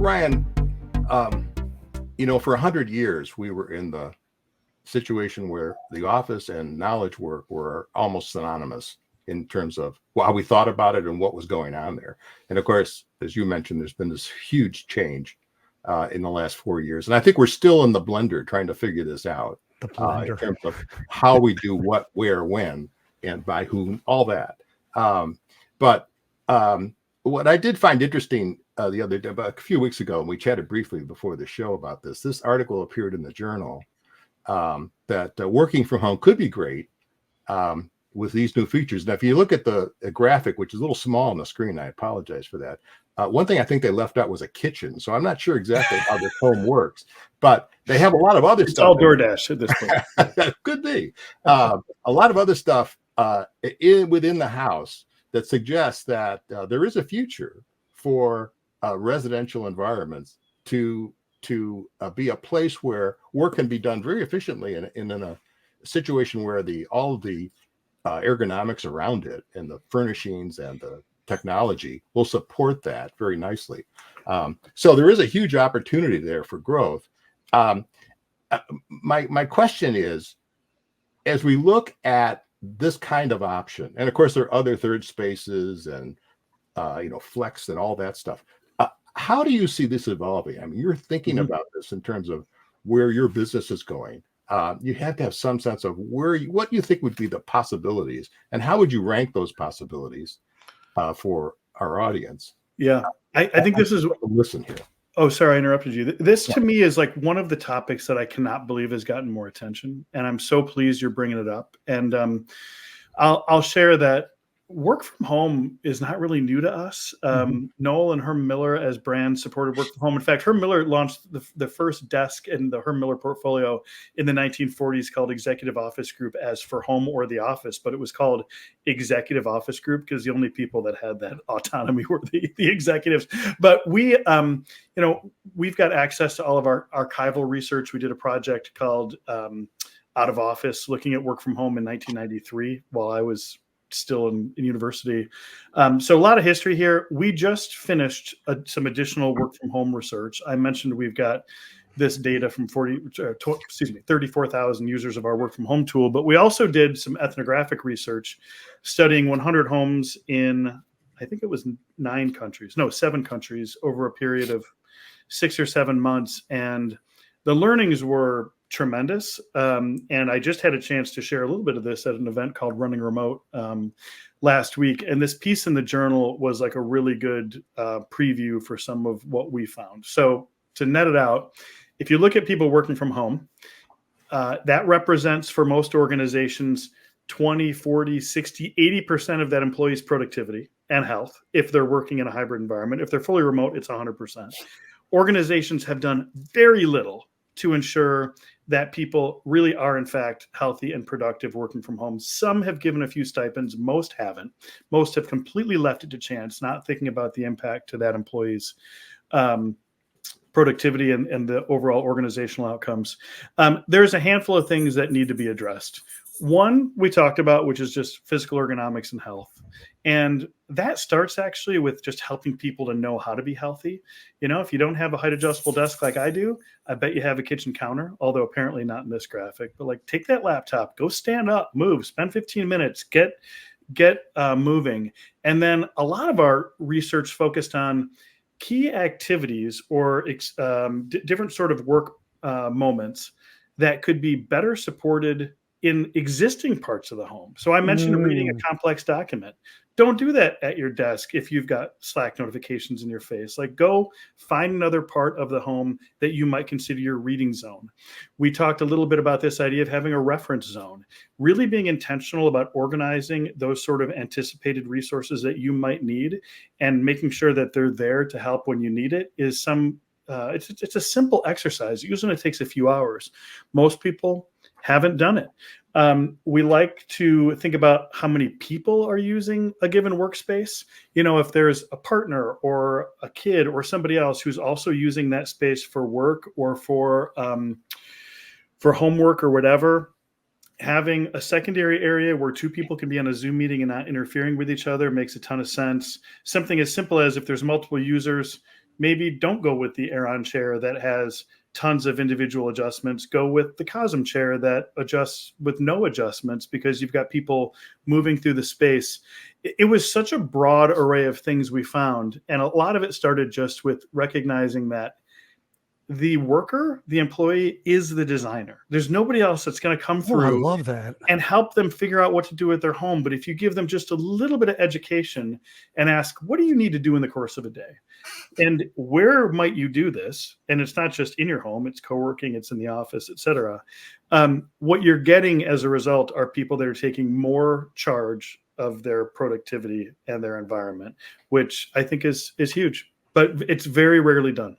Ryan, for 100 years, we were in the situation where the office and knowledge work were almost synonymous in terms of how we thought about it and what was going on there. And of course, as you mentioned, there's been this huge change in the last 4 years. And I think we're still in the blender trying to figure this out in terms of how we do what, where, when, and by whom, all that. But what I did find interesting the other day, about a few weeks ago, and we chatted briefly before the show about this article appeared in the journal that working from home could be great with these new features. Now, if you look at the graphic, which is a little small on the screen, I apologize for that. One thing I think they left out was a kitchen. So I'm not sure exactly how this home works, but they have a lot of other stuff. It's all DoorDash at this point. That could be. A lot of other stuff within the house that suggests that there is a future for residential environments to be a place where work can be done very efficiently in a situation where all of the ergonomics around it and the furnishings and the technology will support that very nicely. So there is a huge opportunity there for growth. My question is, as we look at this kind of option, and of course there are other third spaces and flex and all that stuff. How do you see this evolving? I mean, you're thinking about this in terms of where your business is going. You have to have some sense of what you think would be the possibilities, and how would you rank those possibilities for our audience? Yeah, I think this is. Listen here. Oh, sorry, I interrupted you. This to me is like one of the topics that I cannot believe has gotten more attention, and I'm so pleased you're bringing it up. And I'll share that work from home is not really new to us. Knoll and Herm Miller as brands supported work from home. In fact, Herm Miller launched the first desk in the Herm Miller portfolio in the 1940s called Executive Office Group as for home or the office, but it was called Executive Office Group because the only people that had that autonomy were the executives. But we've got access to all of our archival research. We did a project called Out of Office, looking at work from home in 1993 while I was still in university. So a lot of history here. We just finished some additional work from home research. I mentioned we've got this data from 34,000 users of our work from home tool, but we also did some ethnographic research studying 100 homes in, I think it was 7 countries over a period of 6 or 7 months. And the learnings were tremendous. And I just had a chance to share a little bit of this at an event called Running Remote last week. And this piece in the journal was like a really good preview for some of what we found. So to net it out, if you look at people working from home, that represents for most organizations 20, 40, 60, 80% of that employee's productivity and health if they're working in a hybrid environment. If they're fully remote, it's 100%. Organizations have done very little to ensure that people really are, in fact, healthy and productive working from home. Some have given a few stipends. Most haven't. Most have completely left it to chance, not thinking about the impact to that employee's productivity and the overall organizational outcomes. There's a handful of things that need to be addressed. One we talked about, which is just physical ergonomics and health. And that starts actually with just helping people to know how to be healthy. If you don't have a height adjustable desk like I do, I bet you have a kitchen counter, although apparently not in this graphic. But like, take that laptop, go stand up, move, spend 15 minutes, get moving. And then a lot of our research focused on key activities or different sort of work moments that could be better supported in existing parts of the home. So I mentioned reading a complex document. Don't do that at your desk if you've got Slack notifications in your face. Like, go find another part of the home that you might consider your reading zone. We talked a little bit about this idea of having a reference zone, really being intentional about organizing those sort of anticipated resources that you might need and making sure that they're there to help when you need it is it's a simple exercise. Usually it takes a few hours. Most people haven't done it. We like to think about how many people are using a given workspace. If there's a partner or a kid or somebody else who's also using that space for work or for homework or whatever, having a secondary area where 2 people can be on a Zoom meeting and not interfering with each other makes a ton of sense. Something as simple as if there's multiple users, maybe don't go with the Aeron chair that has tons of individual adjustments. Go with the Cosm chair that adjusts with no adjustments, because you've got people moving through the space. It was such a broad array of things we found. And a lot of it started just with recognizing that the worker, the employee, is the designer. There's nobody else that's going to come through I love that. and help them figure out what to do at their home. But if you give them just a little bit of education and ask, what do you need to do in the course of a day? And where might you do this? And it's not just in your home, it's co-working, it's in the office, etc. What you're getting as a result are people that are taking more charge of their productivity and their environment, which I think is huge, but it's very rarely done.